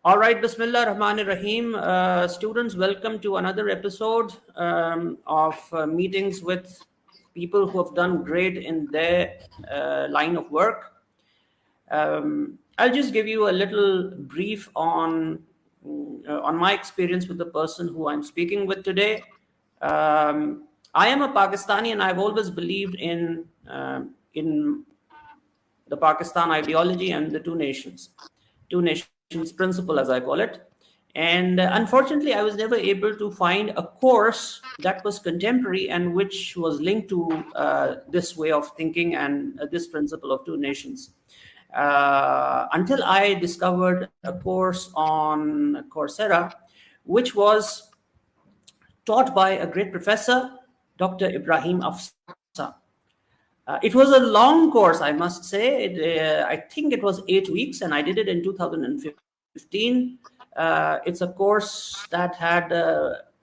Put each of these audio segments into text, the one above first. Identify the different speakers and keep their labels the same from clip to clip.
Speaker 1: All right, Bismillah Rahman Rahim. Students, welcome to another episode of meetings with people who have done great in their line of work. I'll just give you a little brief on my experience with the person who I'm speaking with today. I am a Pakistani, and I've always believed in the Pakistan ideology and the two nations principle, as I call it. And unfortunately, I was never able to find a course that was contemporary and which was linked to this way of thinking and this principle of two nations. Until I discovered a course on Coursera, which was taught by a great professor, Dr. Ebrahim Afsa. It was a long course, I must say. I think it was 8 weeks, and I did it in 2015. It's a course that had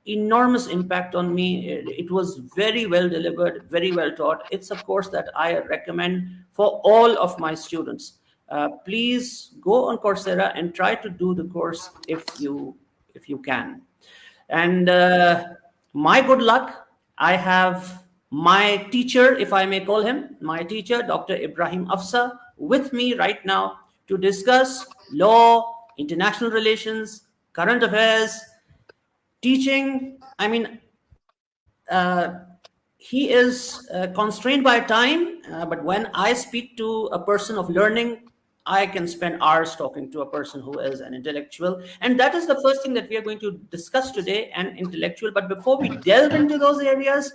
Speaker 1: enormous impact on me. It was very well delivered, very well taught. It's a course that I recommend for all of my students. Please go on Coursera and try to do the course if you can. And my good luck, I have my teacher, if I may call him, my teacher, Dr. Ebrahim Afsa, with me right now to discuss law, international relations, current affairs, teaching. I mean, he is constrained by time, but when I speak to a person of learning, I can spend hours talking to a person who is an intellectual. And that is the first thing that we are going to discuss today, an intellectual. But before we delve into those areas,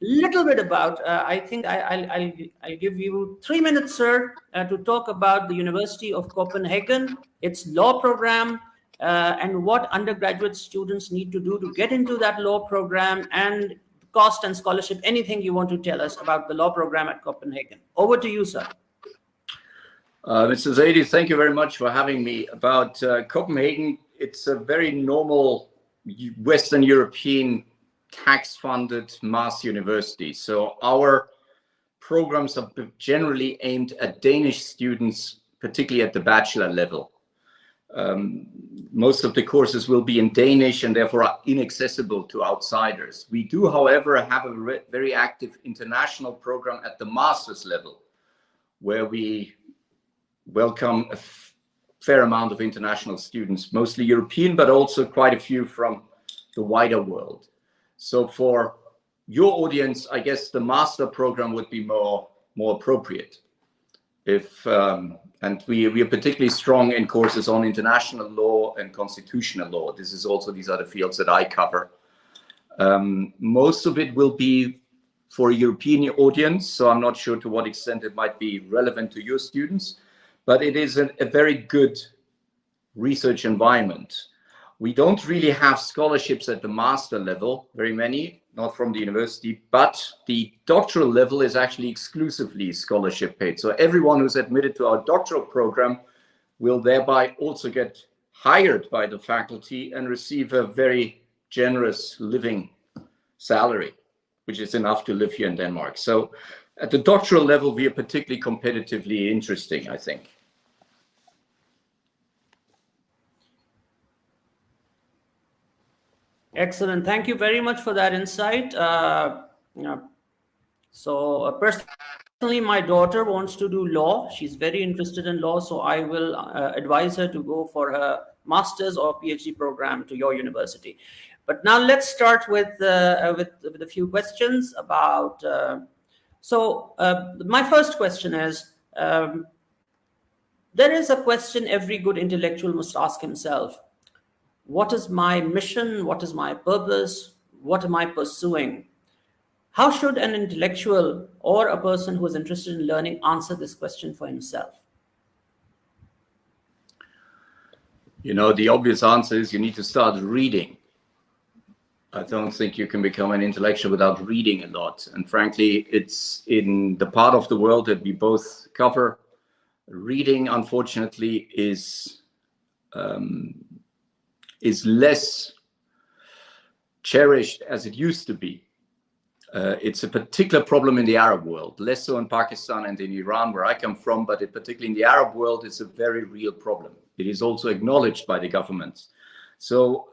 Speaker 1: little bit about, I think I'll give you 3 minutes, sir, to talk about the University of Copenhagen, its law program, and what undergraduate students need to do to get into that law program, and cost and scholarship, anything you want to tell us about the law program at Copenhagen. Over to you, sir.
Speaker 2: Mr. Zaidi, thank you very much for having me. About Copenhagen, it's a very normal Western European tax-funded mass university. So our programs are generally aimed at Danish students, particularly at the bachelor level. Most of the courses will be in Danish and therefore are inaccessible to outsiders. We do, however, have a very active international program at the master's level, where we welcome a fair amount of international students, mostly European, but also quite a few from the wider world. So for your audience, I guess the master program would be more appropriate. And we are particularly strong in courses on international law and constitutional law. These are the fields that I cover. Most of it will be for a European audience, so I'm not sure to what extent it might be relevant to your students, but it is a very good research environment. We don't really have scholarships at the master level, very many, not from the university, but the doctoral level is actually exclusively scholarship paid. So everyone who's admitted to our doctoral program will thereby also get hired by the faculty and receive a very generous living salary, which is enough to live here in Denmark. So at the doctoral level, we are particularly competitively interesting, I think.
Speaker 1: Excellent. Thank you very much for that insight. Personally, my daughter wants to do law. She's very interested in law, so I will advise her to go for her master's or PhD program to your university. But now let's start with a few questions about. My first question is, there is a question every good intellectual must ask himself. What is my mission? What is my purpose? What am I pursuing? How should an intellectual or a person who is interested in learning answer this question for himself?
Speaker 2: You know, the obvious answer is you need to start reading. I don't think you can become an intellectual without reading a lot. And frankly, it's in the part of the world that we both cover. Reading, unfortunately, is less cherished as it used to be. It's a particular problem in the Arab world, less so in Pakistan and in Iran, where I come from, but particularly in the Arab world, it's a very real problem. It is also acknowledged by the governments. So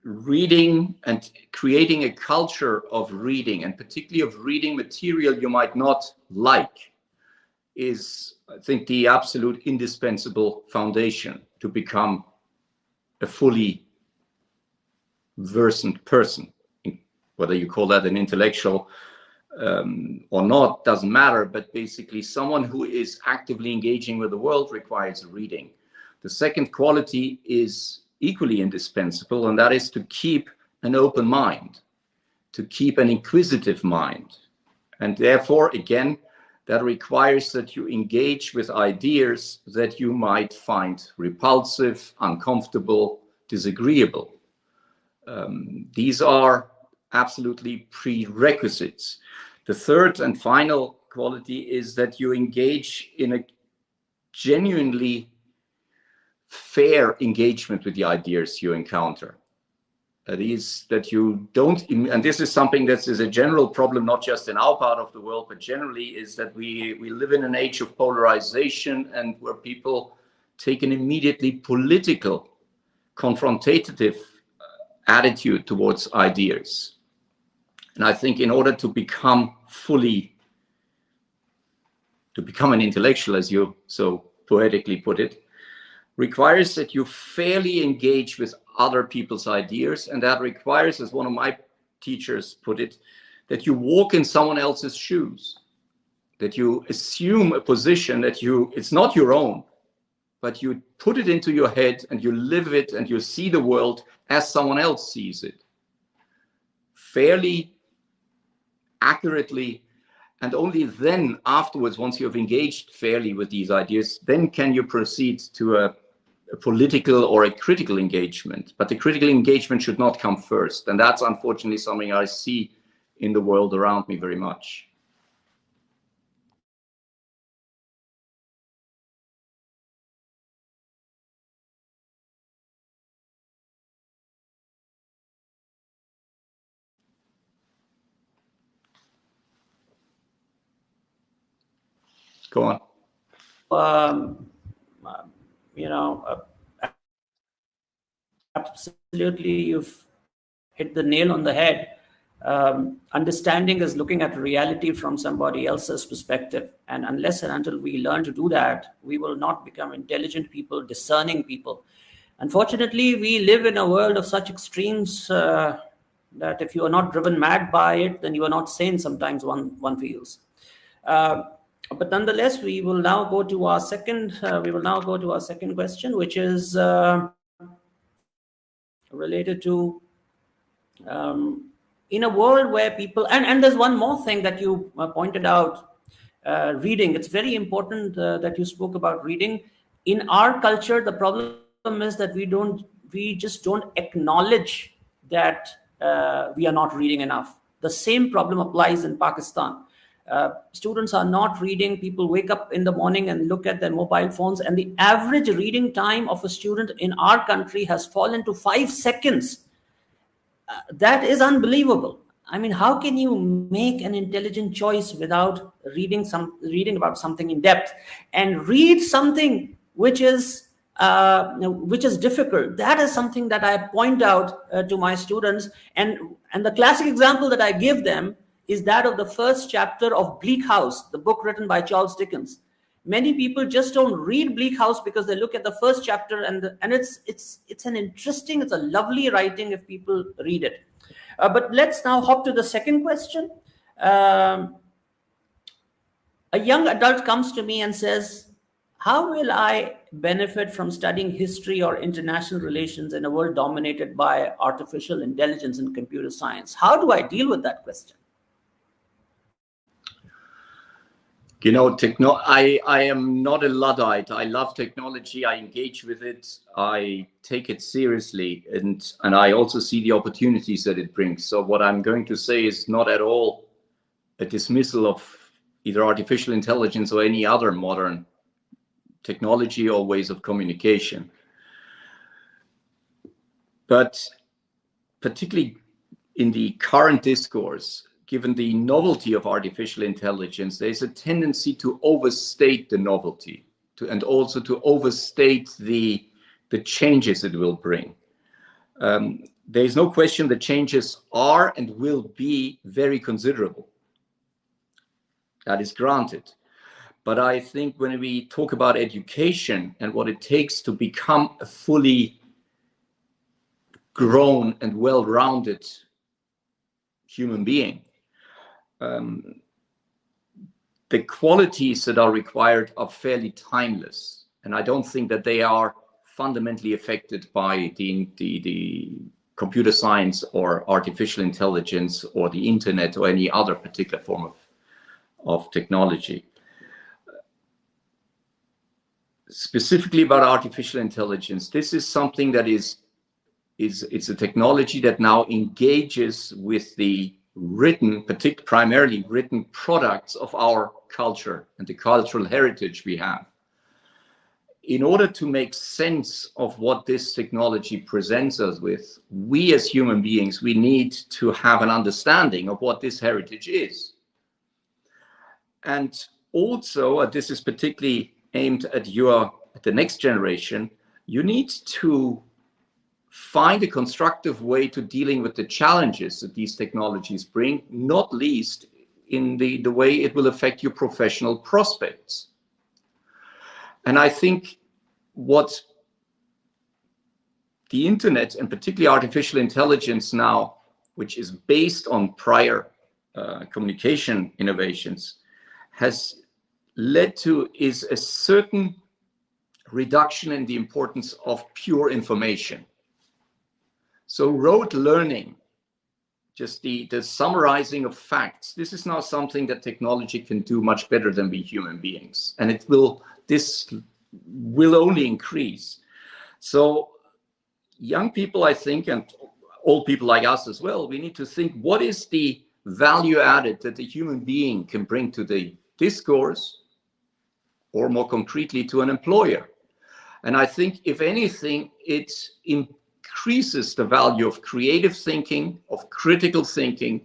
Speaker 2: reading and creating a culture of reading, and particularly of reading material you might not like, is, I think, the absolute indispensable foundation to become a fully versant person. Whether you call that an intellectual or not doesn't matter, but basically someone who is actively engaging with the world requires reading. The second quality is equally indispensable, and that is to keep an open mind, to keep an inquisitive mind. And therefore, again, that requires that you engage with ideas that you might find repulsive, uncomfortable, disagreeable. These are absolutely prerequisites. The third and final quality is that you engage in a genuinely fair engagement with the ideas you encounter. That is, that you don't, and this is something that is a general problem, not just in our part of the world, but generally, is that we live in an age of polarization, and where people take an immediately political, confrontative attitude towards ideas. And I think in order to become an intellectual, as you so poetically put it, requires that you fairly engage with other people's ideas. And that requires, as one of my teachers put it, that you walk in someone else's shoes, that you assume a position that it's not your own, but you put it into your head and you live it and you see the world as someone else sees it. Fairly, accurately, and only then afterwards, once you have engaged fairly with these ideas, then can you proceed to a political or a critical engagement. But the critical engagement should not come first. And that's unfortunately something I see in the world around me very much. Go on.
Speaker 1: Absolutely, you've hit the nail on the head. Understanding is looking at reality from somebody else's perspective. And unless and until we learn to do that, we will not become intelligent people, discerning people. Unfortunately, we live in a world of such extremes that if you are not driven mad by it, then you are not sane, sometimes one feels. But nonetheless, we will now go to our second question, which is related to in a world where people, and there's one more thing that you pointed out, reading. It's very important that you spoke about reading. In our culture, the problem is that we just don't acknowledge that we are not reading enough. The same problem applies in Pakistan. Students are not reading. People wake up in the morning and look at their mobile phones, and the average reading time of a student in our country has fallen to 5 seconds. That is unbelievable. I mean, how can you make an intelligent choice without reading about something in depth, and read something which is difficult? That is something that I point out to my students, and the classic example that I give them is that of the first chapter of Bleak House, the book written by Charles Dickens. Many people just don't read Bleak House because they look at the first chapter, and it's a lovely writing if people read it. But let's now hop to the second question. A young adult comes to me and says, how will I benefit from studying history or international relations in a world dominated by artificial intelligence and computer science? How do I deal with that question?
Speaker 2: You know, I am not a Luddite. I love technology. I engage with it. I take it seriously. And I also see the opportunities that it brings. So what I'm going to say is not at all a dismissal of either artificial intelligence or any other modern technology or ways of communication. But particularly in the current discourse, given the novelty of artificial intelligence, there's a tendency to overstate the novelty, and also to overstate the the changes it will bring. There is no question the changes are and will be very considerable. That is granted. But I think when we talk about education and what it takes to become a fully grown and well-rounded human being, the qualities that are required are fairly timeless. And I don't think that they are fundamentally affected by the computer science or artificial intelligence or the internet or any other particular form of technology. Specifically about artificial intelligence, this is something that it's a technology that now engages with the written, primarily written products of our culture and the cultural heritage we have. In order to make sense of what this technology presents us with, we as human beings, we need to have an understanding of what this heritage is. And also, this is particularly aimed at the next generation, you need to find a constructive way to dealing with the challenges that these technologies bring, not least in the way it will affect your professional prospects. And I think what the internet, and particularly artificial intelligence now, which is based on prior communication innovations, has led to is a certain reduction in the importance of pure information. So rote learning, just the summarizing of facts, this is now something that technology can do much better than we human beings. And this will only increase. So young people, I think, and old people like us as well, we need to think, what is the value added that the human being can bring to the discourse, or more concretely to an employer? And I think, if anything, it increases the value of creative thinking, of critical thinking,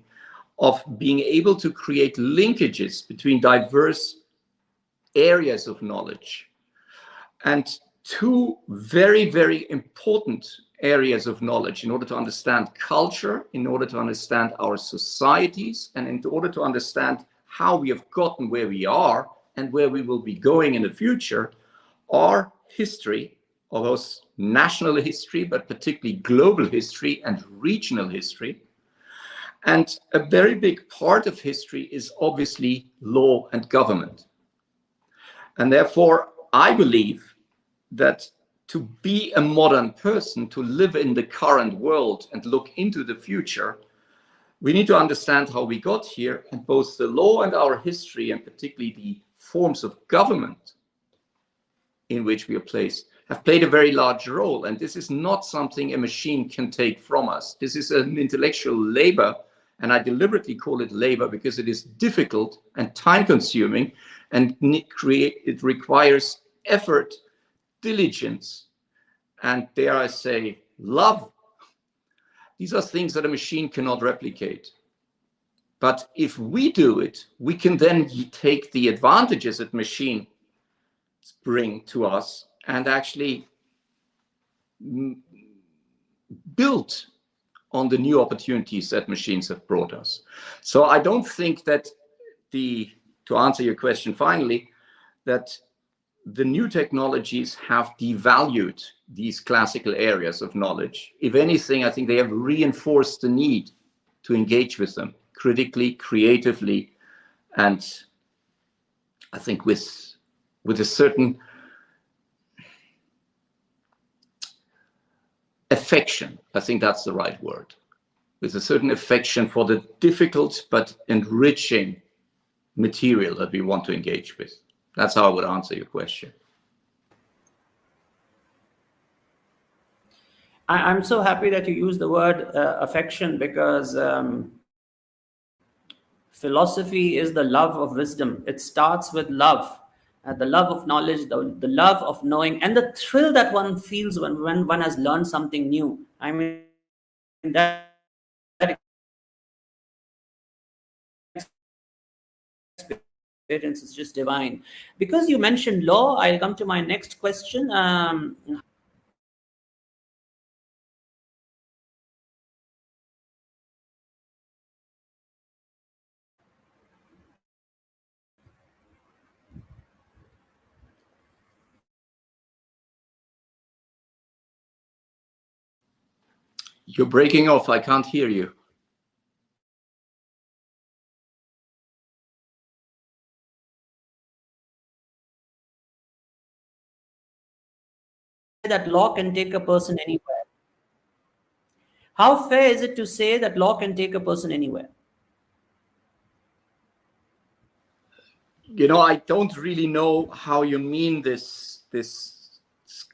Speaker 2: of being able to create linkages between diverse areas of knowledge. And two very, very important areas of knowledge in order to understand culture, in order to understand our societies, and in order to understand how we have gotten where we are and where we will be going in the future, are history, although national history, but particularly global history and regional history. And a very big part of history is obviously law and government. And therefore, I believe that to be a modern person, to live in the current world and look into the future, we need to understand how we got here, and both the law and our history, and particularly the forms of government in which we are placed, have played a very large role. And this is not something a machine can take from us. This is an intellectual labor, and I deliberately call it labor because it is difficult and time-consuming, and it requires effort, diligence, and dare I say, love. These are things that a machine cannot replicate. But if we do it, we can then take the advantages that machines bring to us and actually build on the new opportunities that machines have brought us. So I don't think that to answer your question finally, that the new technologies have devalued these classical areas of knowledge. If anything, I think they have reinforced the need to engage with them critically, creatively, and I think with a certain affection. I think that's the right word. With a certain affection for the difficult but enriching material that we want to engage with. That's how I would answer your question.
Speaker 1: I'm so happy that you use the word affection, because philosophy is the love of wisdom. It starts with love, the love of knowledge, the love of knowing, and the thrill that one feels when one has learned something new. I mean, that experience is just divine. Because you mentioned law, I'll come to my next question.
Speaker 2: You're breaking off. I can't hear you.
Speaker 1: That law can take a person anywhere. How fair is it to say that law can take a person anywhere?
Speaker 2: You know, I don't really know how you mean this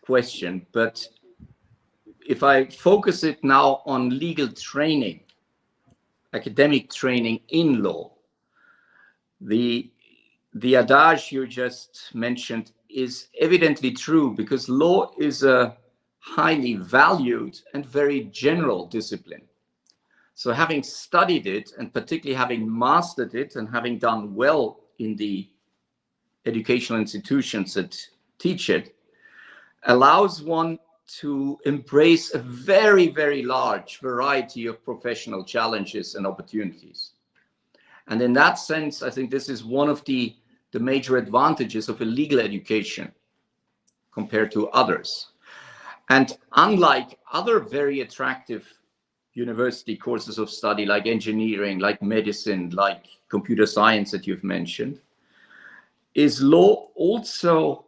Speaker 2: question, but if I focus it now on legal training, academic training in law, the adage you just mentioned is evidently true, because law is a highly valued and very general discipline. So having studied it, and particularly having mastered it and having done well in the educational institutions that teach it, allows one to embrace a very, very large variety of professional challenges and opportunities. And in that sense, I think this is one of the major advantages of a legal education compared to others. And unlike other very attractive university courses of study, like engineering, like medicine, like computer science that you've mentioned, is law also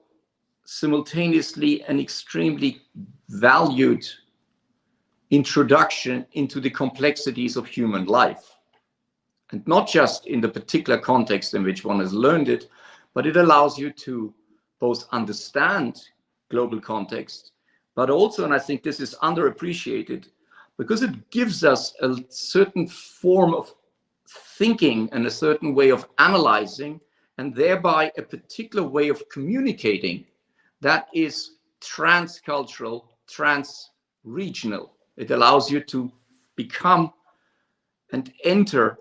Speaker 2: simultaneously an extremely valued introduction into the complexities of human life. And not just in the particular context in which one has learned it, but it allows you to both understand global context, but also, and I think this is underappreciated, because it gives us a certain form of thinking and a certain way of analyzing, and thereby a particular way of communicating that is transcultural, trans-regional. It allows you to become and enter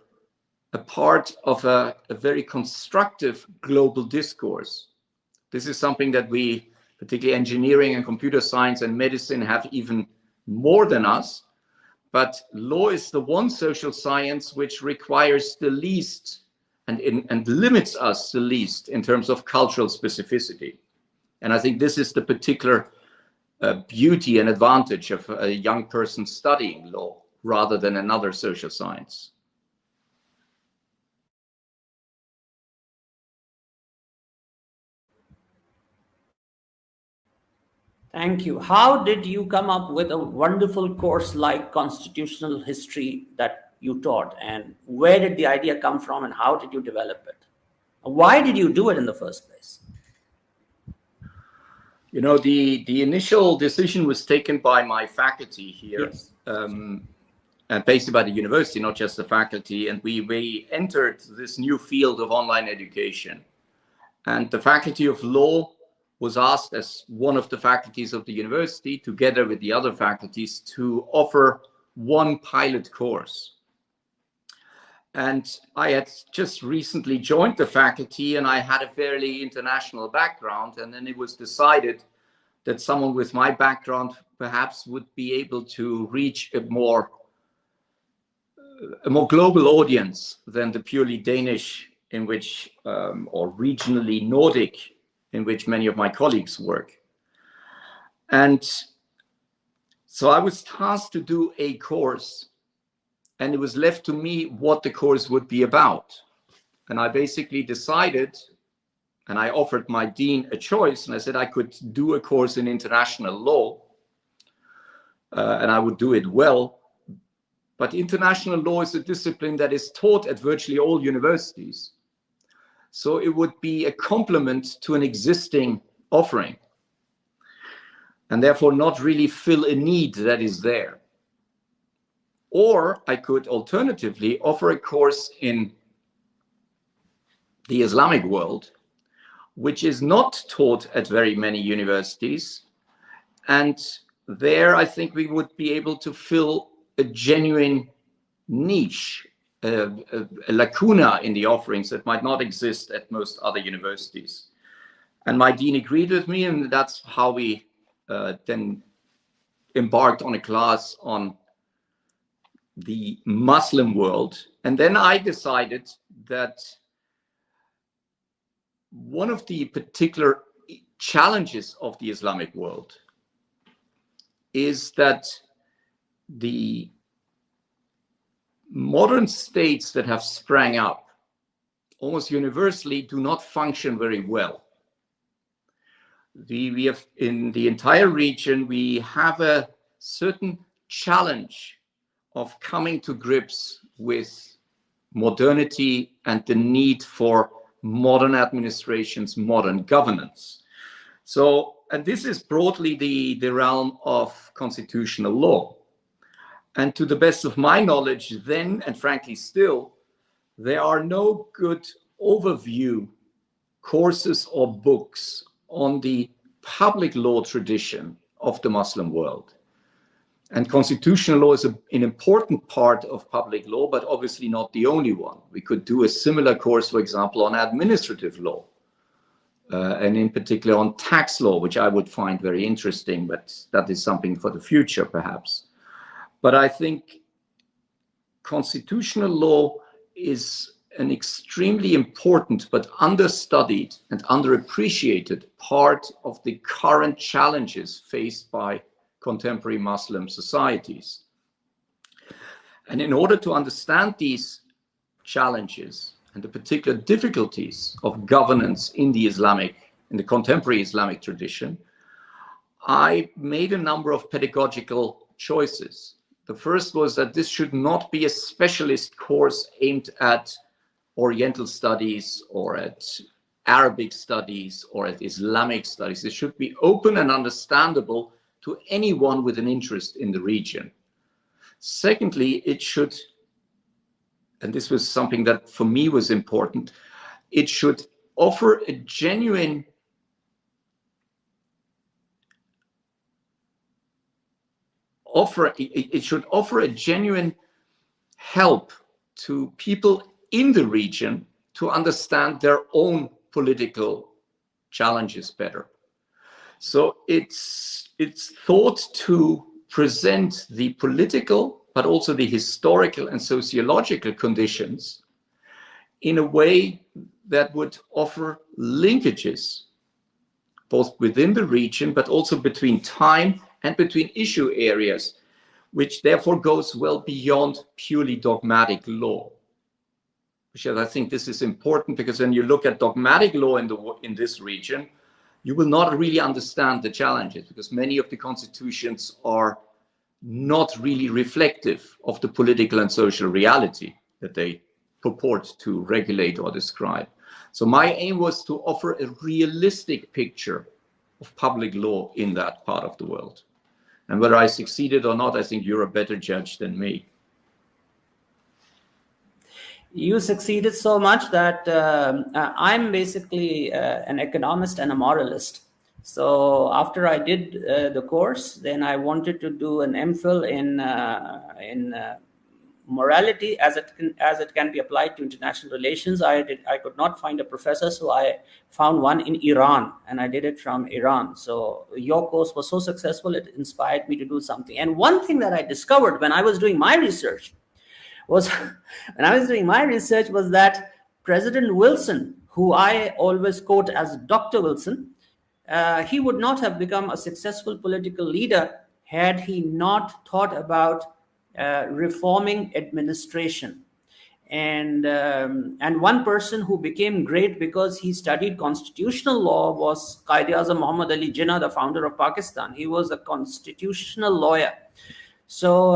Speaker 2: a part of a very constructive global discourse. This is something that we, particularly engineering and computer science and medicine, have even more than us. But law is the one social science which requires the least and limits us the least in terms of cultural specificity. And I think this is the particular beauty and advantage of a young person studying law rather than another social science.
Speaker 1: Thank you. How did you come up with a wonderful course like constitutional history that you taught? And where did the idea come from, and how did you develop it? Why did you do it in the first place?
Speaker 2: You know, the initial decision was taken by my faculty here,
Speaker 1: Yes.
Speaker 2: and basically by the university, not just the faculty. And we entered this new field of online education. And the Faculty of Law was asked, as one of the faculties of the university, together with the other faculties, to offer one pilot course. And I had just recently joined the faculty, and I had a fairly international background. And then it was decided that someone with my background perhaps would be able to reach a more global audience than the purely Danish, in which, or regionally Nordic, in which many of my colleagues work. And so I was tasked to do a course, and it was left to me what the course would be about. And I basically decided, and I offered my dean a choice, and I said I could do a course in international law, and I would do it well. But international law is a discipline that is taught at virtually all universities. So it would be a complement to an existing offering, and therefore not really fill a need that is there. Or I could alternatively offer a course in the Islamic world, which is not taught at very many universities. And there I think we would be able to fill a genuine niche, a lacuna in the offerings that might not exist at most other universities. And my dean agreed with me, and that's how we then embarked on a class on the Muslim world. And then I decided that one of the particular challenges of the Islamic world is that the modern states that have sprang up almost universally do not function very well. We have, in the entire region, we have a certain challenge of coming to grips with modernity and the need for modern administrations, modern governance. So, and this is broadly the realm of constitutional law. And to the best of my knowledge then, and frankly still, there are no good overview courses or books on the public law tradition of the Muslim world. And constitutional law is an important part of public law, but obviously not the only one. We could do a similar course, for example, on administrative law, and in particular on tax law, which I would find very interesting, but that is something for the future, perhaps. But I think constitutional law is an extremely important but understudied and underappreciated part of the current challenges faced by contemporary Muslim societies. And in order to understand these challenges and the particular difficulties of governance in the contemporary Islamic tradition, I made a number of pedagogical choices. The first was that this should not be a specialist course aimed at Oriental studies or at Arabic studies or at Islamic studies. It should be open and understandable to anyone with an interest in the region. Secondly, it should, and this was something that for me was important, it should offer a genuine help to people in the region to understand their own political challenges better. So it's thought to present the political, but also the historical and sociological conditions in a way that would offer linkages, both within the region, but also between time and between issue areas, which therefore goes well beyond purely dogmatic law. I think this is important because when you look at dogmatic law in this region, you will not really understand the challenges because many of the constitutions are not really reflective of the political and social reality that they purport to regulate or describe. So my aim was to offer a realistic picture of public law in that part of the world. And whether I succeeded or not, I think you're a better judge than me.
Speaker 1: You succeeded so much that I'm basically an economist and a moralist. So after I did the course, then I wanted to do an MPhil in morality as it can be applied to international relations. I could not find a professor, so I found one in Iran, and I did it from Iran. So your course was so successful, it inspired me to do something. And one thing that I discovered when I was doing my research was that President Wilson, who I always quote as Dr. Wilson, he would not have become a successful political leader had he not thought about reforming administration. And one person who became great because he studied constitutional law was Quaid-e-Azam Muhammad Ali Jinnah, the founder of Pakistan. He was a constitutional lawyer. So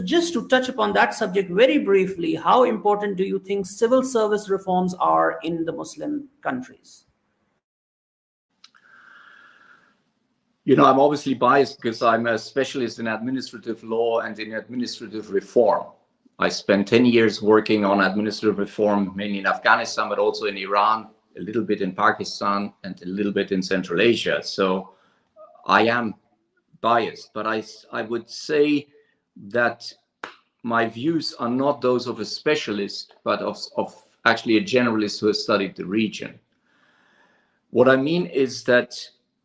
Speaker 1: just to touch upon that subject very briefly, how important do you think civil service reforms are in the Muslim countries?
Speaker 2: You know, I'm obviously biased because I'm a specialist in administrative law and in administrative reform. I spent 10 years working on administrative reform, mainly in Afghanistan, but also in Iran, a little bit in Pakistan, and a little bit in Central Asia. So I am biased, but I would say that my views are not those of a specialist, but of actually a generalist who has studied the region. What I mean is that,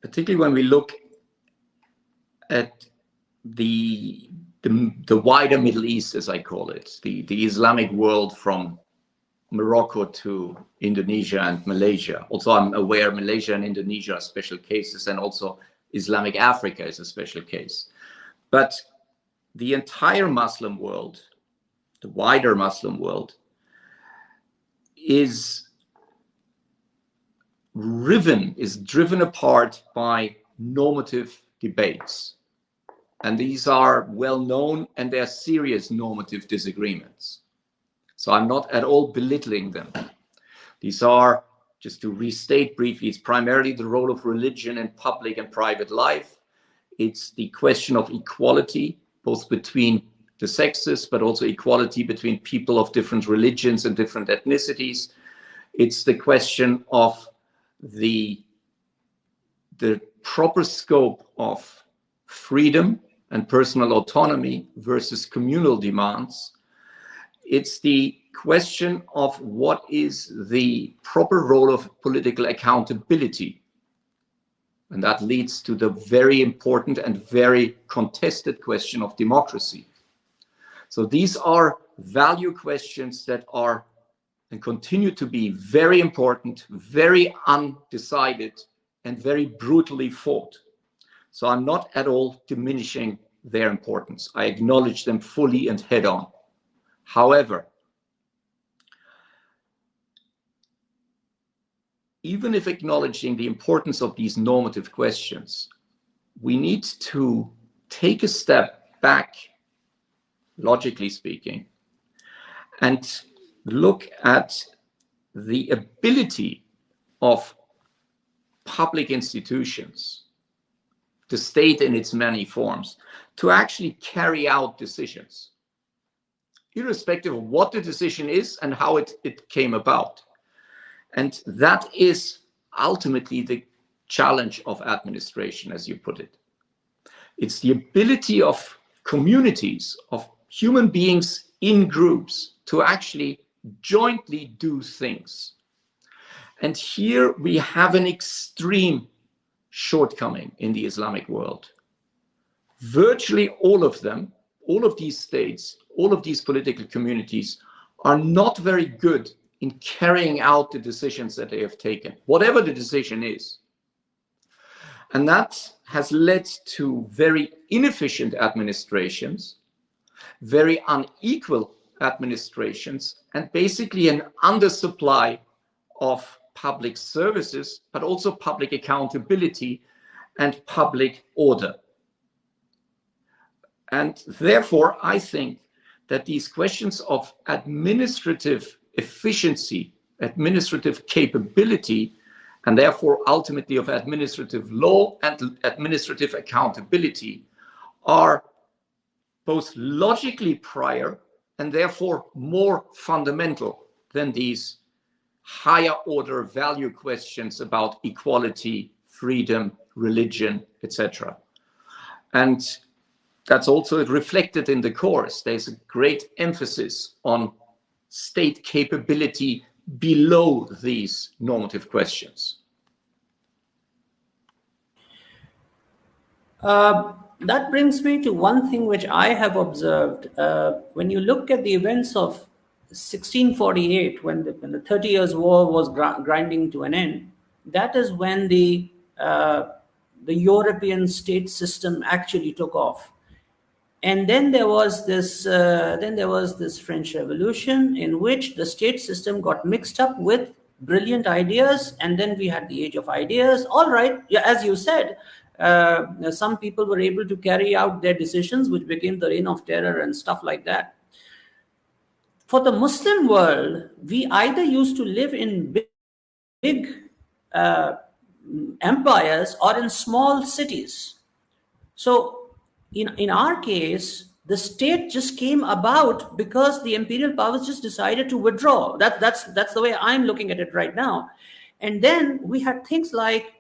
Speaker 2: particularly when we look at the wider Middle East, as I call it, the Islamic world from Morocco to Indonesia and Malaysia. Also, I'm aware Malaysia and Indonesia are special cases, and also Islamic Africa is a special case. But the entire Muslim world, the wider Muslim world, is driven apart by normative debates. And these are well known, and they're serious normative disagreements. So I'm not at all belittling them. These are, just to restate briefly, it's primarily the role of religion in public and private life. It's the question of equality, both between the sexes, but also equality between people of different religions and different ethnicities. It's the question of the proper scope of freedom and personal autonomy versus communal demands. It's the question of what is the proper role of political accountability. And that leads to the very important and very contested question of democracy. So these are value questions that are and continue to be very important, very undecided, and very brutally fought. So I'm not at all diminishing their importance. I acknowledge them fully and head on. However, even if acknowledging the importance of these normative questions, we need to take a step back, logically speaking, and look at the ability of public institutions, the state in its many forms, to actually carry out decisions, irrespective of what the decision is and how it came about. And that is ultimately the challenge of administration, as you put it. It's the ability of communities, of human beings in groups, to actually jointly do things. And here we have an extreme shortcoming in the Islamic world. Virtually all of them, all of these states, all of these political communities are not very good in carrying out the decisions that they have taken, whatever the decision is. And that has led to very inefficient administrations, very unequal administrations, and basically an undersupply of public services, but also public accountability and public order. And therefore, I think that these questions of administrative efficiency, administrative capability, and therefore ultimately of administrative law and administrative accountability are both logically prior and therefore more fundamental than these higher order value questions about equality, freedom, religion, etc. And that's also reflected in the course. There's a great emphasis on state capability below these normative questions.
Speaker 1: That brings me to one thing which I have observed. When you look at the events of 1648, when the 30 Years' War was grinding to an end, that is when the European state system actually took off. And then there was this French Revolution, in which the state system got mixed up with brilliant ideas, and then we had the Age of Ideas. All right, yeah, as you said, some people were able to carry out their decisions, which became the Reign of Terror and stuff like that. For the Muslim world, we either used to live in big empires or in small cities. So in our case, the state just came about because the imperial powers just decided to withdraw. That's the way I'm looking at it right now. And then we had things like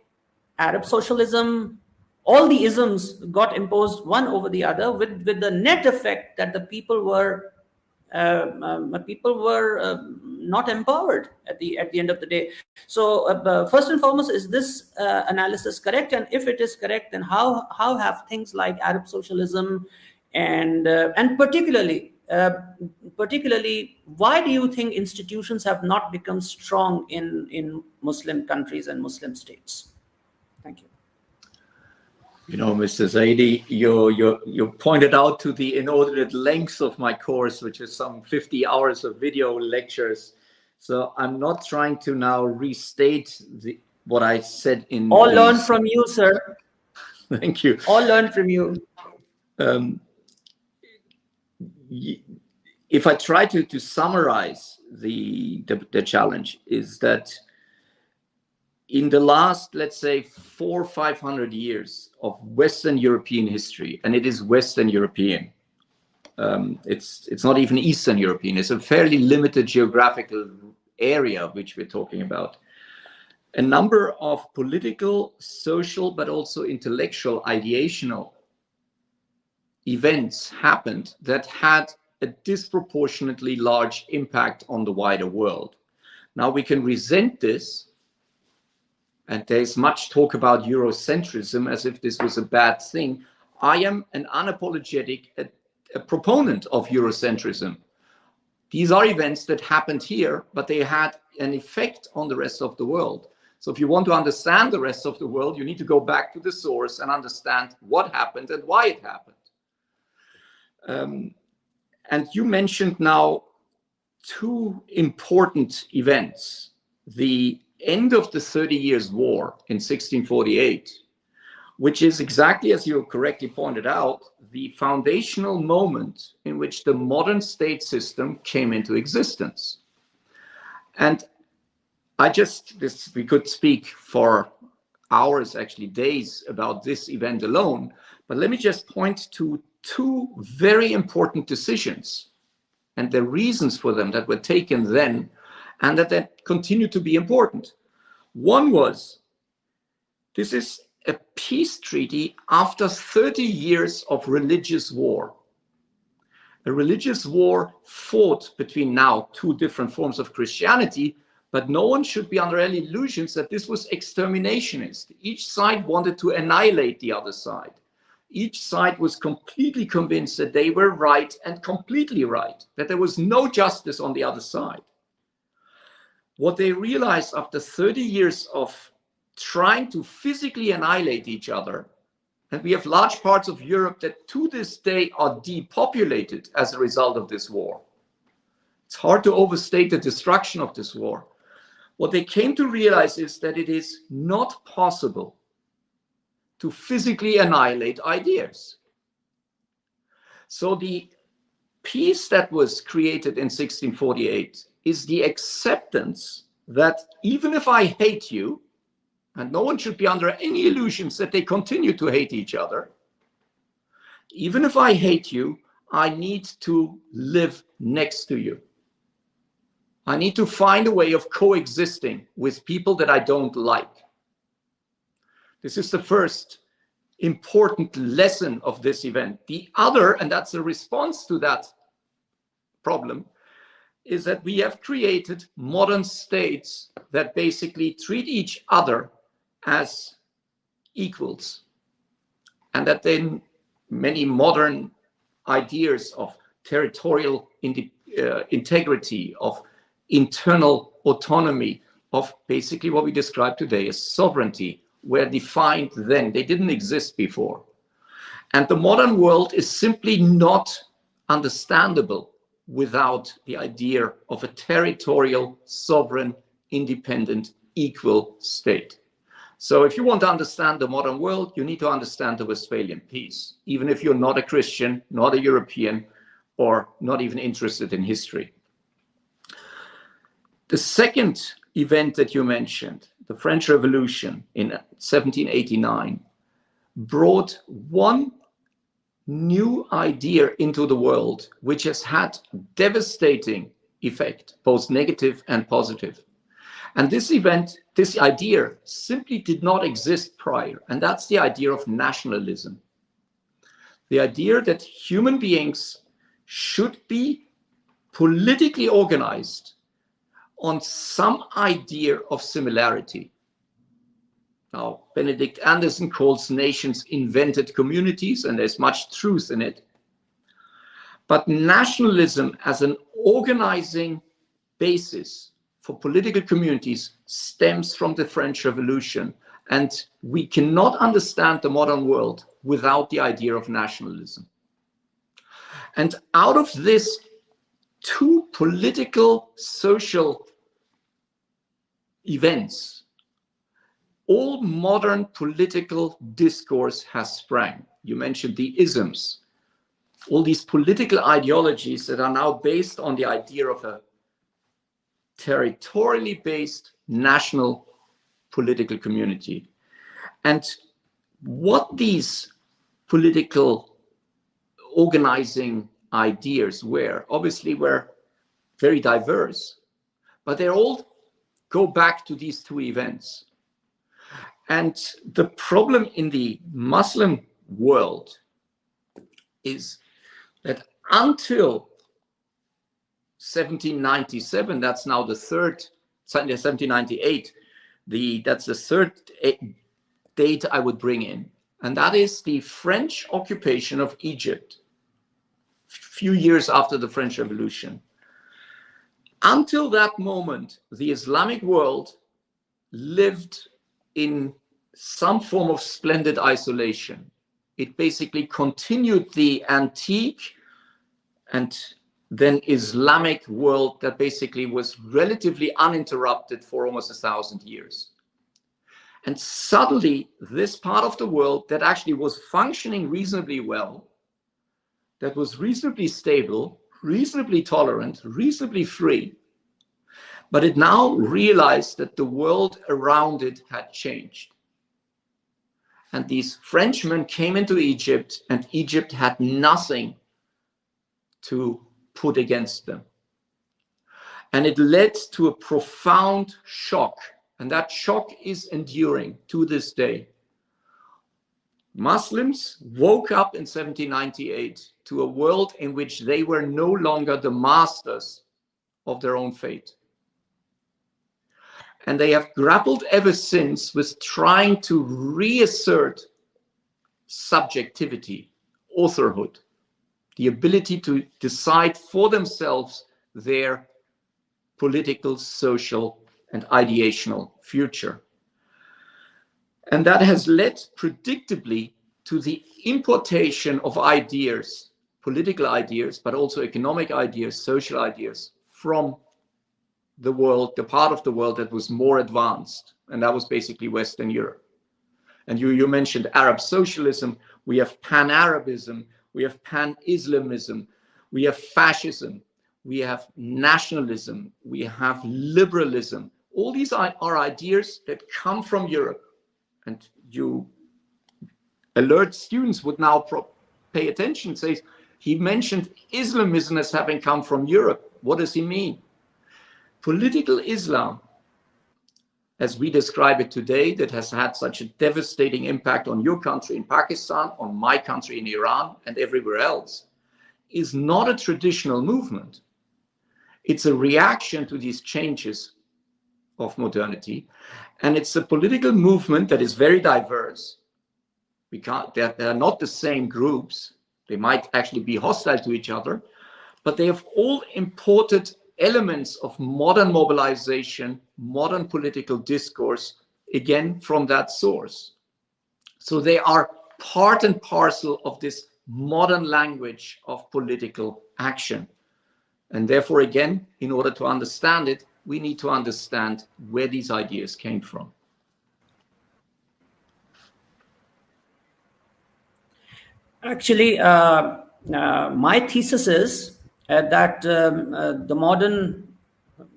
Speaker 1: Arab socialism. All the isms got imposed one over the other, with the net effect that the people were not empowered at the end of the day. So first and foremost, is this analysis correct? And if it is correct, then how have things like Arab socialism and particularly, why do you think institutions have not become strong in Muslim countries and Muslim states? Thank you.
Speaker 2: You know, Mr. Zaidi, you pointed out to the inordinate length of my course, which is some 50 hours of video lectures. So I'm not trying to now restate what I said in
Speaker 1: All learn
Speaker 2: these.
Speaker 1: from you, sir.
Speaker 2: Thank you.
Speaker 1: All learn from you.
Speaker 2: If I try to summarize the challenge, is that in the last, let's say, 400 or 500 years of Western European history, and it is Western European, it's not even Eastern European, it's a fairly limited geographical area which we're talking about. A number of political, social, but also intellectual, ideational events happened that had a disproportionately large impact on the wider world. Now we can resent this, and there's much talk about Eurocentrism as if this was a bad thing. I am an unapologetic a proponent of Eurocentrism. These are events that happened here, but they had an effect on the rest of the world. So if you want to understand the rest of the world, you need to go back to the source and understand what happened and why it happened. And you mentioned now two important events. The end of the 30 Years' War in 1648, which is exactly as you correctly pointed out, the foundational moment in which the modern state system came into existence. And we could speak for hours, actually days, about this event alone, but let me just point to two very important decisions and the reasons for them that were taken then and that continue to be important. One was, this is a peace treaty after 30 years of religious war. A religious war fought between now two different forms of Christianity, but no one should be under any illusions that this was exterminationist. Each side wanted to annihilate the other side. Each side was completely convinced that they were right and completely right, that there was no justice on the other side. What they realized after 30 years of trying to physically annihilate each other, and we have large parts of Europe that to this day are depopulated as a result of this war. It's hard to overstate the destruction of this war. What they came to realize is that it is not possible to physically annihilate ideas. So the peace that was created in 1648 is the acceptance that even if I hate you, and no one should be under any illusions that they continue to hate each other, even if I hate you, I need to live next to you. I need to find a way of coexisting with people that I don't like. This is the first important lesson of this event. The other, and that's a response to that problem, is that we have created modern states that basically treat each other as equals, and that then many modern ideas of territorial integrity, of internal autonomy, of basically what we describe today as sovereignty, were defined then. They didn't exist before. And the modern world is simply not understandable without the idea of a territorial, sovereign, independent, equal state. So if you want to understand the modern world, you need to understand the Westphalian Peace, even if you're not a Christian, not a European, or not even interested in history. The second event that you mentioned, the French Revolution in 1789, brought one new idea into the world, which has had devastating effect, both negative and positive. And this event, this idea simply did not exist prior, and that's the idea of nationalism. The idea that human beings should be politically organized on some idea of similarity. Now, Benedict Anderson calls nations invented communities, and there's much truth in it. But nationalism as an organizing basis for political communities stems from the French Revolution. And we cannot understand the modern world without the idea of nationalism. And out of this two political, social events, all modern political discourse has sprang. You mentioned the isms, all these political ideologies that are now based on the idea of a territorially based national political community. And what these political organizing ideas obviously were very diverse, but they all go back to these two events. And the problem in the Muslim world is that until 1797, that's now the third, 1798, that's the third date I would bring in, and that is the French occupation of Egypt, a few years after the French Revolution. Until that moment, the Islamic world lived in some form of splendid isolation. It basically continued the antique and then Islamic world that basically was relatively uninterrupted for almost 1,000 years. And suddenly, this part of the world that actually was functioning reasonably well, that was reasonably stable, reasonably tolerant, reasonably free, but it now realized that the world around it had changed. And these Frenchmen came into Egypt, and Egypt had nothing to put against them. And it led to a profound shock, and that shock is enduring to this day. Muslims woke up in 1798 to a world in which they were no longer the masters of their own fate. And they have grappled ever since with trying to reassert subjectivity, authorhood, the ability to decide for themselves their political, social, and ideational future. And that has led predictably to the importation of ideas, political ideas, but also economic ideas, social ideas from the world, the part of the world that was more advanced. And that was basically Western Europe. And you mentioned Arab socialism. We have pan-Arabism. We have pan-Islamism. We have fascism. We have nationalism. We have liberalism. All these are ideas that come from Europe. And you alert students would now pay attention, says, he mentioned Islamism as having come from Europe. What does he mean? Political Islam, as we describe it today, that has had such a devastating impact on your country in Pakistan, on my country in Iran, and everywhere else, is not a traditional movement. It's a reaction to these changes of modernity, and it's a political movement that is very diverse. They're not the same groups. They might actually be hostile to each other, but they have all imported elements of modern mobilization, modern political discourse, again, from that source. So they are part and parcel of this modern language of political action. And therefore, again, in order to understand it, we need to understand where these ideas came from.
Speaker 1: Actually, my thesis is that the modern,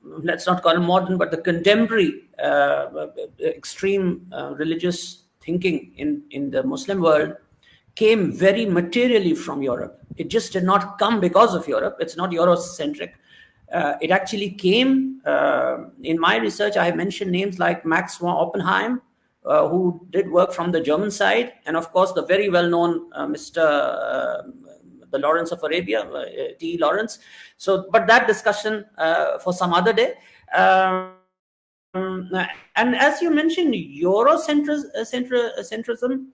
Speaker 1: let's not call it modern, but the contemporary extreme religious thinking in the Muslim world came very materially from Europe. It just did not come because of Europe. It's not Eurocentric. It actually came, in my research, I have mentioned names like Max von Oppenheim, who did work from the German side, and of course the very well-known the Lawrence of Arabia, T. Lawrence. So, but that discussion for some other day. And as you mentioned, Eurocentrism,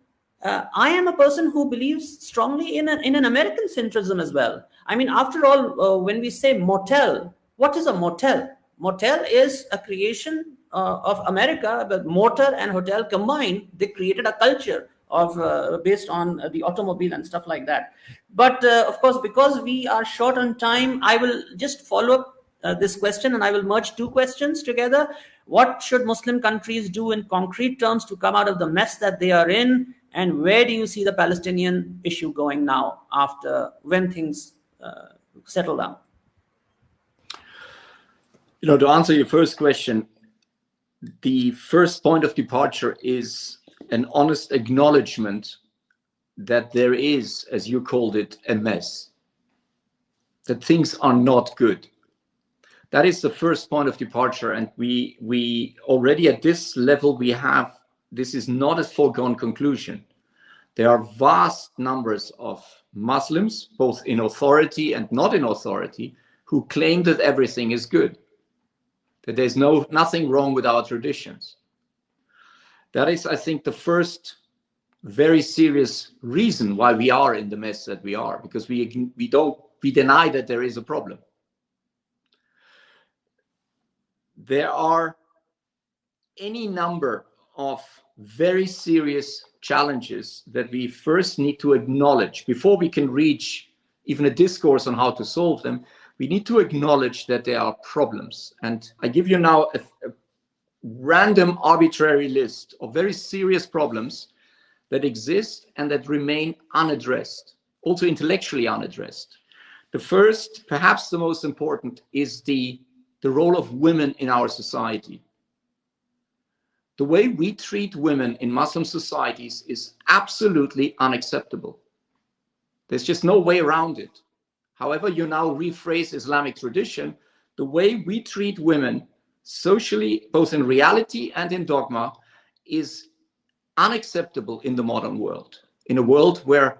Speaker 1: I am a person who believes strongly in an American centrism as well. I mean, after all, when we say motel, what is a motel? Motel is a creation of America, but motor and hotel combined, they created a culture of based on the automobile and stuff like that. But of course, because we are short on time, I will just follow up this question, and I will merge two questions together. What should Muslim countries do in concrete terms to come out of the mess that they are in? And where do you see the Palestinian issue going now after when things settle down?
Speaker 2: You know, to answer your first question, the first point of departure is an honest acknowledgement that there is, as you called it, a mess, that things are not good. That is the first point of departure. And we already at this level, this is not a foregone conclusion. There are vast numbers of Muslims, both in authority and not in authority, who claim that everything is good, that there's nothing wrong with our traditions. That is, I think, the first very serious reason why we are in the mess that we are, because we deny that there is a problem. There are any number of very serious challenges that we first need to acknowledge before we can reach even a discourse on how to solve them. We need to acknowledge that there are problems. And I give you now a random arbitrary list of very serious problems that exist and that remain unaddressed, also intellectually unaddressed. The first, perhaps the most important, is the role of women in our society. The way we treat women in Muslim societies is absolutely unacceptable. There's just no way around it. However you now rephrase Islamic tradition, the way we treat women socially, both in reality and in dogma, is unacceptable in the modern world. In a world where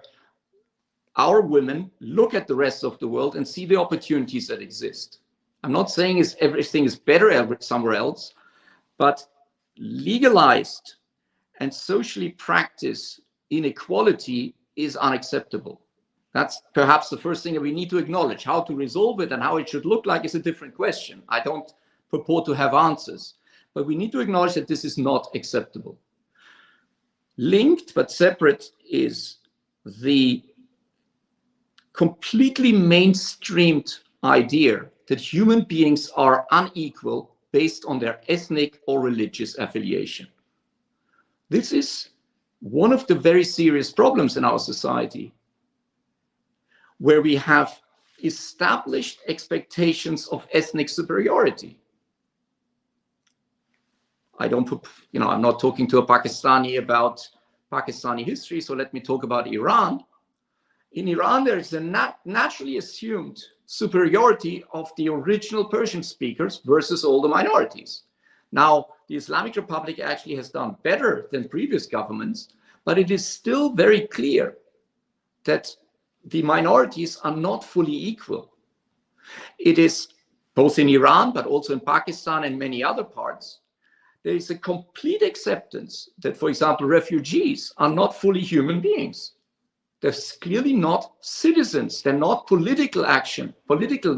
Speaker 2: our women look at the rest of the world and see the opportunities that exist. I'm not saying everything is better somewhere else, but legalized and socially practiced inequality is unacceptable. That's perhaps the first thing that we need to acknowledge. How to resolve it and how it should look like is a different question. I don't purport to have answers, but we need to acknowledge that this is not acceptable. Linked but separate is the completely mainstreamed idea that human beings are unequal based on their ethnic or religious affiliation. This is one of the very serious problems in our society, where we have established expectations of ethnic superiority. I'm not talking to a Pakistani about Pakistani history, so let me talk about Iran. In Iran, there is a naturally assumed superiority of the original Persian speakers versus all the minorities. Now, the Islamic Republic actually has done better than previous governments, but it is still very clear that the minorities are not fully equal. It is both in Iran, but also in Pakistan and many other parts, there is a complete acceptance that, for example, refugees are not fully human beings. They're clearly not citizens. They're not political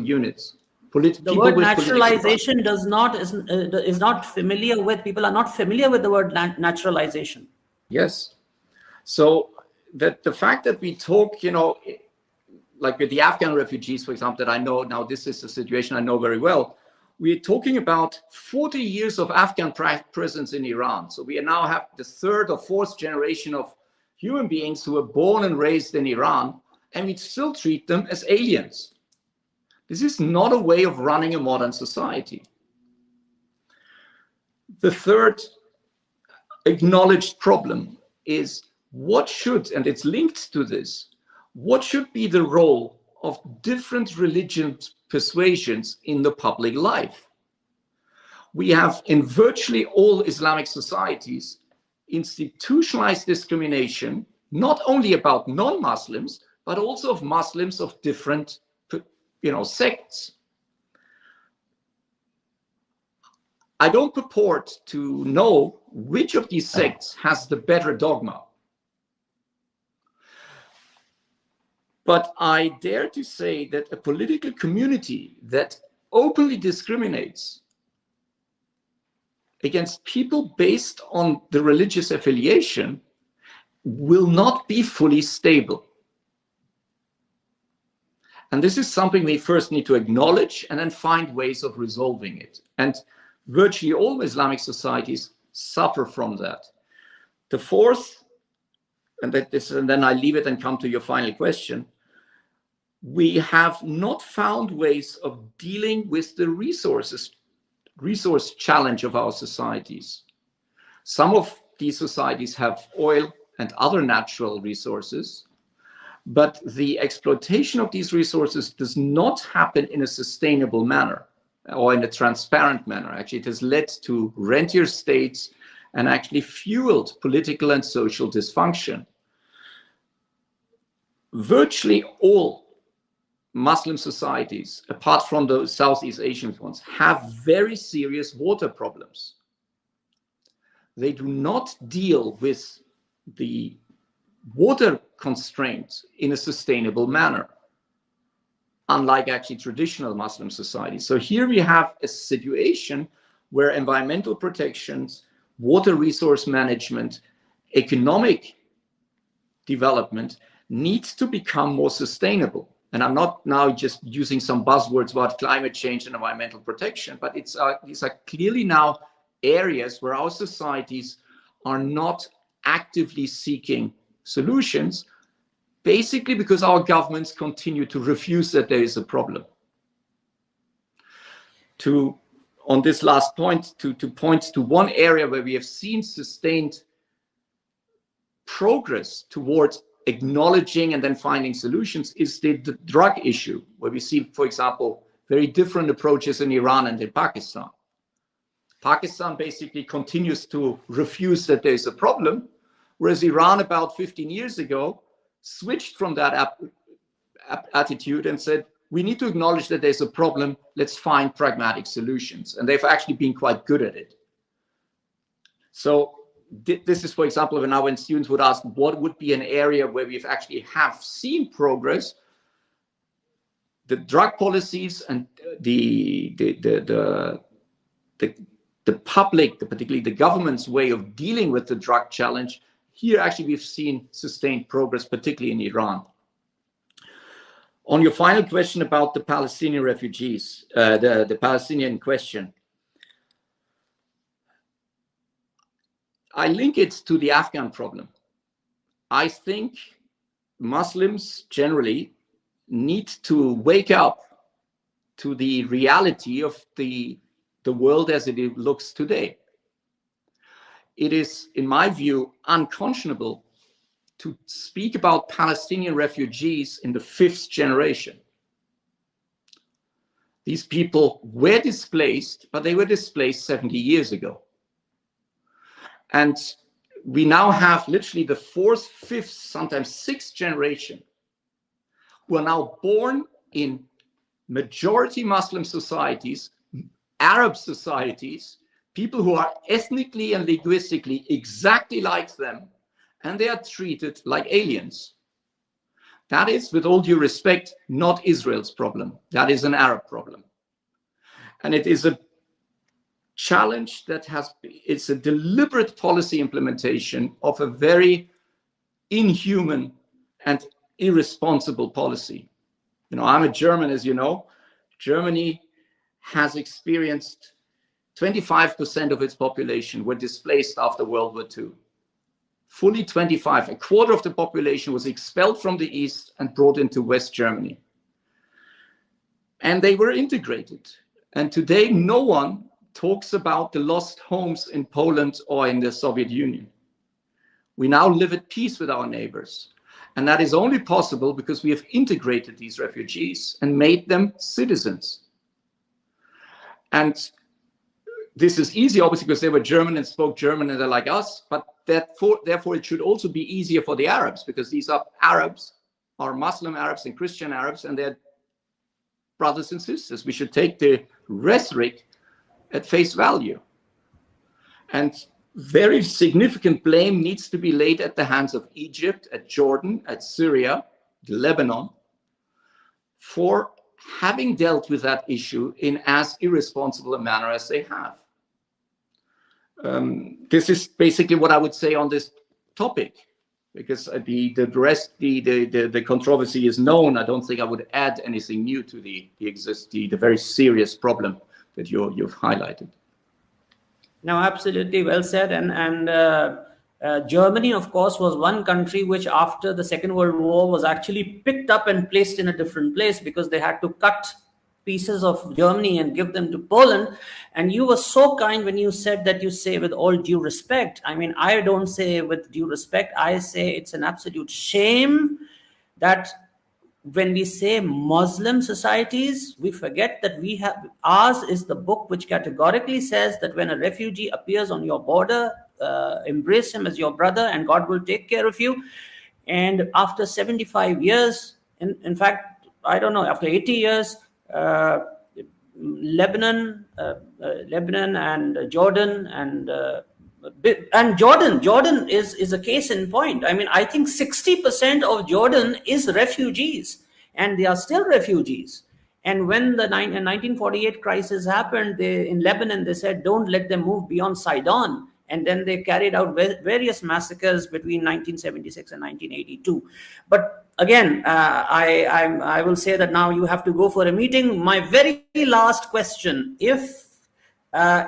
Speaker 2: units.
Speaker 1: The word naturalization is not familiar with, people are not familiar with the word naturalization.
Speaker 2: Yes. So that the fact that we talk, like with the Afghan refugees, for example, that I know now, this is a situation I know very well. We're talking about 40 years of Afghan presence in Iran. So we now have the third or fourth generation of human beings who were born and raised in Iran, and we still treat them as aliens. This is not a way of running a modern society. The third acknowledged problem is what should, and it's linked to this, what should be the role of different religious persuasions in the public life? We have in virtually all Islamic societies institutionalized discrimination, not only about non-Muslims, but also of Muslims of different sects. I don't purport to know which of these sects has the better dogma. But I dare to say that a political community that openly discriminates against people based on the religious affiliation will not be fully stable. And this is something we first need to acknowledge and then find ways of resolving it. And virtually all Islamic societies suffer from that. The fourth, and then I leave it and come to your final question, we have not found ways of dealing with the resource challenge of our societies. Some of these societies have oil and other natural resources, but the exploitation of these resources does not happen in a sustainable manner or in a transparent manner. Actually, it has led to rentier states and actually fueled political and social dysfunction. Virtually all Muslim societies, apart from the Southeast Asian ones, have very serious water problems. They do not deal with the water constraints in a sustainable manner, unlike actually traditional Muslim societies. So here we have a situation where environmental protections, water resource management, economic development needs to become more sustainable. And I'm not now just using some buzzwords about climate change and environmental protection, but these are clearly now areas where our societies are not actively seeking solutions, basically because our governments continue to refuse that there is a problem. On this last point, to point to one area where we have seen sustained progress towards acknowledging and then finding solutions is the drug issue, where we see, for example, very different approaches in Iran and in Pakistan. Pakistan basically continues to refuse that there is a problem, whereas Iran about 15 years ago switched from that attitude and said, we need to acknowledge that there's a problem, let's find pragmatic solutions. And they've actually been quite good at it. So this is, for example, when students would ask, what would be an area where we've actually have seen progress? The drug policies and the public, particularly the government's way of dealing with the drug challenge, here actually we've seen sustained progress, particularly in Iran. On your final question about the Palestinian refugees, the Palestinian question, I link it to the Afghan problem. I think Muslims generally need to wake up to the reality of the world as it looks today. It is, in my view, unconscionable to speak about Palestinian refugees in the 5th generation. These people were displaced, but they were displaced 70 years ago. And we now have literally the 4th, 5th, sometimes 6th generation who are now born in majority Muslim societies, Arab societies, people who are ethnically and linguistically exactly like them, and they are treated like aliens. That is, with all due respect, not Israel's problem. That is an Arab problem. And it is a challenge it's a deliberate policy implementation of a very inhuman and irresponsible policy. You know, I'm a German, as you know. Germany has experienced 25% of its population were displaced after World War II. Fully 25, a quarter of the population was expelled from the East and brought into West Germany. And they were integrated. And today, no one talks about the lost homes in Poland or in the Soviet Union. We now live at peace with our neighbors. And that is only possible because we have integrated these refugees and made them citizens. And this is easy, obviously, because they were German and spoke German and they're like us, but therefore it should also be easier for the Arabs, because these are Arabs, are Muslim Arabs and Christian Arabs, and they're brothers and sisters. We should take the rhetoric at face value. And very significant blame needs to be laid at the hands of Egypt, at Jordan, at Syria, Lebanon, for having dealt with that issue in as irresponsible a manner as they have. This is basically what I would say on this topic, because the controversy is known. I don't think I would add anything new to the very serious problem that you've highlighted.
Speaker 1: No, absolutely well said. And Germany, of course, was one country which, after the Second World War, was actually picked up and placed in a different place because they had to cut pieces of Germany and give them to Poland. And you were so kind when you said that you say with all due respect. I mean, I don't say with due respect. I say it's an absolute shame that when we say Muslim societies, we forget that ours is the book which categorically says that when a refugee appears on your border, embrace him as your brother and God will take care of you. And after 75 years, in fact, I don't know, after 80 years, Lebanon and Jordan Jordan is a case in point. I mean, I think 60% of Jordan is refugees, and they are still refugees. And when the 1948 crisis happened in Lebanon, they said, don't let them move beyond Sidon. And then they carried out various massacres between 1976 and 1982. But again, I will say that now you have to go for a meeting. My very last question: if an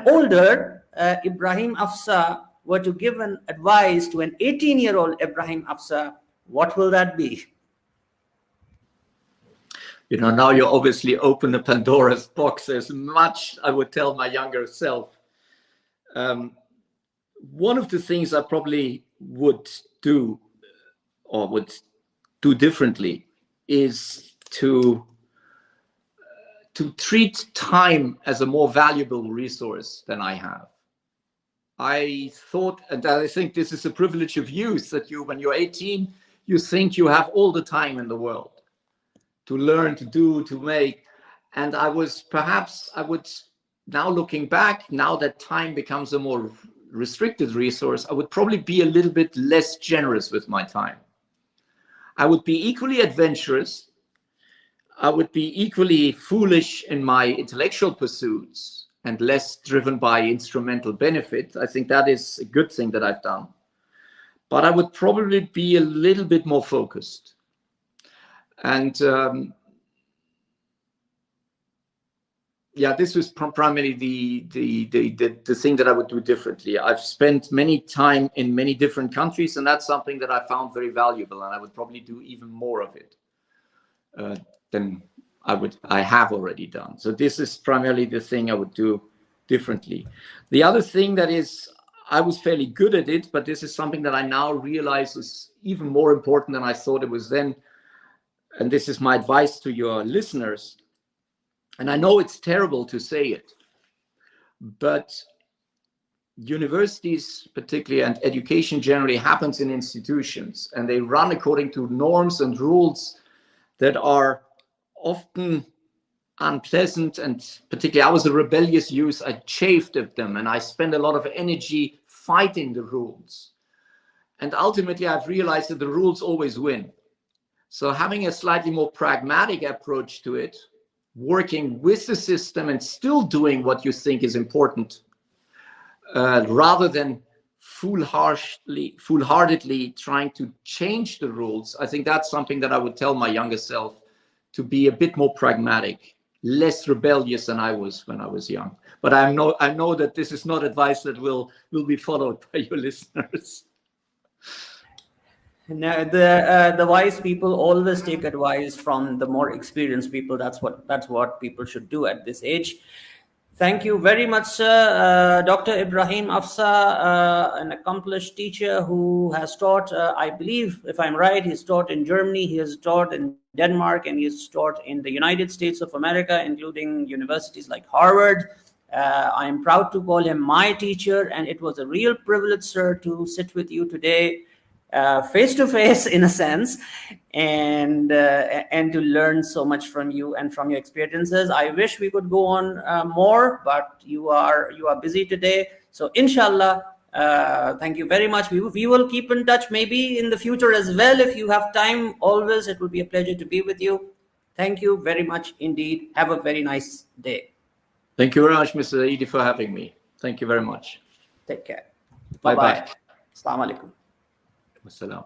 Speaker 1: older Ebrahim Afsa were to give an advice to an 18-year-old Ebrahim Afsa, what will that be?
Speaker 2: You know, now you obviously open the Pandora's box. There's much I would tell my younger self. One of the things I probably would do or would do differently is to treat time as a more valuable resource than I have. I thought, and I think this is a privilege of youth, that when you're 18, you think you have all the time in the world to learn, to do, to make. And I would, now looking back, now that time becomes a more restricted resource, I would probably be a little bit less generous with my time. I would be equally adventurous. I would be equally foolish in my intellectual pursuits and less driven by instrumental benefit. I think that is a good thing that I've done. But I would probably be a little bit more focused. And yeah, this was primarily the thing that I would do differently. I've spent many time in many different countries, and that's something that I found very valuable, and I would probably do even more of it than I have already done. So this is primarily the thing I would do differently. The other thing that is, I was fairly good at it, but this is something that I now realize is even more important than I thought it was then. And this is my advice to your listeners. And I know it's terrible to say it, but universities particularly, and education generally, happens in institutions, and they run according to norms and rules that are often unpleasant. And particularly, I was a rebellious youth. I chafed at them, and I spent a lot of energy fighting the rules. And ultimately, I've realized that the rules always win. So having a slightly more pragmatic approach to it, working with the system and still doing what you think is important, rather than foolhardily trying to change the rules. I think that's something that I would tell my younger self, to be a bit more pragmatic, less rebellious than I was when I was young. But I know that this is not advice that will be followed by your listeners.
Speaker 1: No, the wise people always take advice from the more experienced people. That's what people should do at this age. Thank you very much, sir. Dr. Ebrahim Afsa, an accomplished teacher who has taught, I believe, if I'm right, he's taught in Germany, he has taught in Denmark, and he has taught in the United States of America, including universities like Harvard. I am proud to call him my teacher, and it was a real privilege, sir, to sit with you today, face to face, in a sense, and to learn so much from you and from your experiences. I wish we could go on more, but you are busy today. So inshallah, thank you very much. We will keep in touch maybe in the future as well. If you have time, always, it will be a pleasure to be with you. Thank you very much indeed. Have a very nice day.
Speaker 2: Thank you very much, Mr. Zaidi, for having me. Thank you very much.
Speaker 1: Take care.
Speaker 2: Bye-bye.
Speaker 1: Bye-bye. Assalamu alaikum.
Speaker 2: Wassalam.